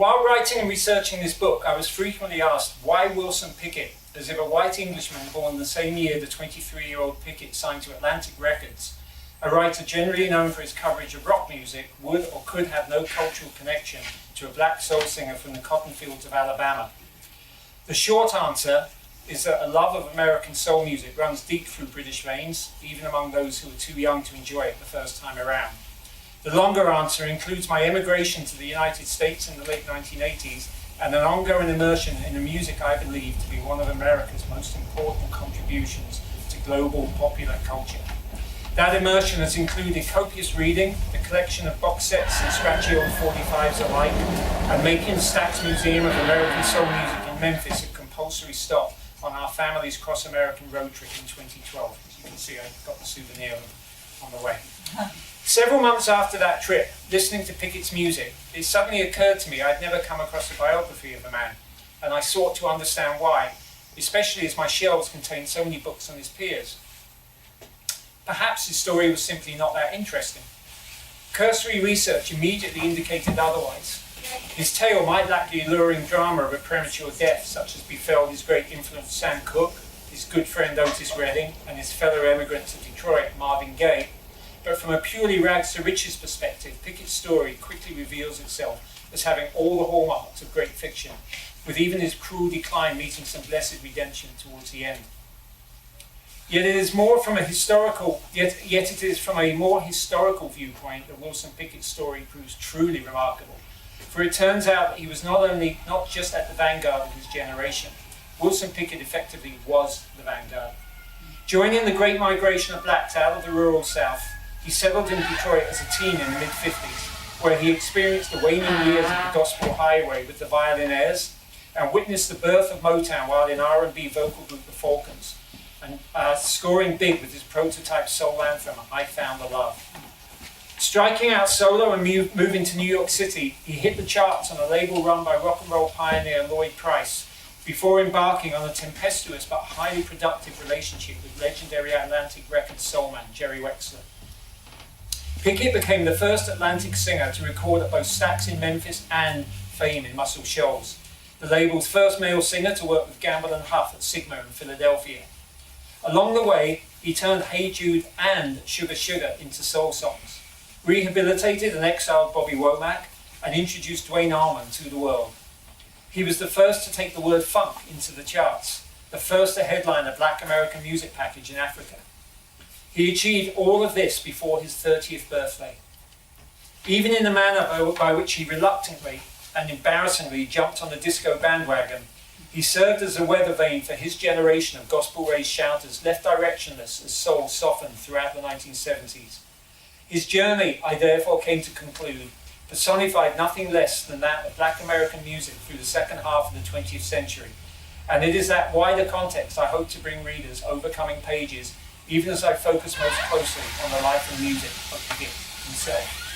While writing and researching this book, I was frequently asked why Wilson Pickett, as if a white Englishman born the same year the 23-year-old Pickett signed to Atlantic Records, a writer generally known for his coverage of rock music, would or could have no cultural connection to a black soul singer from the cotton fields of Alabama. The short answer is that a love of American soul music runs deep through British veins, even among those who were too young to enjoy it the first time around. The longer answer includes my emigration to the United States in the late 1980s and an ongoing immersion in the music I believe to be one of America's most important contributions to global popular culture. That immersion has included copious reading, the collection of box sets and scratchy old 45s alike, and making the Stax Museum of American Soul Music in Memphis a compulsory stop on our family's cross-American road trip in 2012. As you can see, I got the souvenir on the way. Several months after that trip, listening to Pickett's music, it suddenly occurred to me I'd never come across a biography of the man, and I sought to understand why, especially as my shelves contained so many books on his peers. Perhaps his story was simply not that interesting. Cursory research immediately indicated otherwise. His tale might lack the alluring drama of a premature death, such as befell his great influence Sam Cooke, his good friend Otis Redding, and his fellow emigrants of Detroit, Marvin Gaye. But from a purely rags to riches perspective, Pickett's story quickly reveals itself as having all the hallmarks of great fiction, with even his cruel decline meeting some blessed redemption towards the end. Yet it is from a more historical viewpoint that Wilson Pickett's story proves truly remarkable. For it turns out that he was not just at the vanguard of his generation. Wilson Pickett effectively was the vanguard. Joining the great migration of blacks out of the rural South, he settled in Detroit as a teen in the mid-50s, where he experienced the waning years of the gospel highway with the violinaires, and witnessed the birth of Motown while in R&B vocal group The Falcons, and scoring big with his prototype soul anthem, I Found the Love. Striking out solo and moving to New York City, he hit the charts on a label run by rock and roll pioneer Lloyd Price, before embarking on a tempestuous but highly productive relationship with legendary Atlantic Records soulman Jerry Wexler. Pickett became the first Atlantic singer to record at both Stax in Memphis and Fame in Muscle Shoals, the label's first male singer to work with Gamble and Huff at Sigma in Philadelphia. Along the way, he turned Hey Jude and Sugar Sugar into soul songs, rehabilitated and exiled Bobby Womack, and introduced Duane Allman to the world. He was the first to take the word funk into the charts, the first to headline a Black American music package in Africa. He achieved all of this before his 30th birthday. Even in the manner by which he reluctantly and embarrassingly jumped on the disco bandwagon, he served as a weather vane for his generation of gospel-raised shouters left directionless as soul softened throughout the 1970s. His journey, I therefore came to conclude, personified nothing less than that of Black American music through the second half of the 20th century. And it is that wider context I hope to bring readers overcoming pages, even as I focus most closely on the life and music of Pickett himself.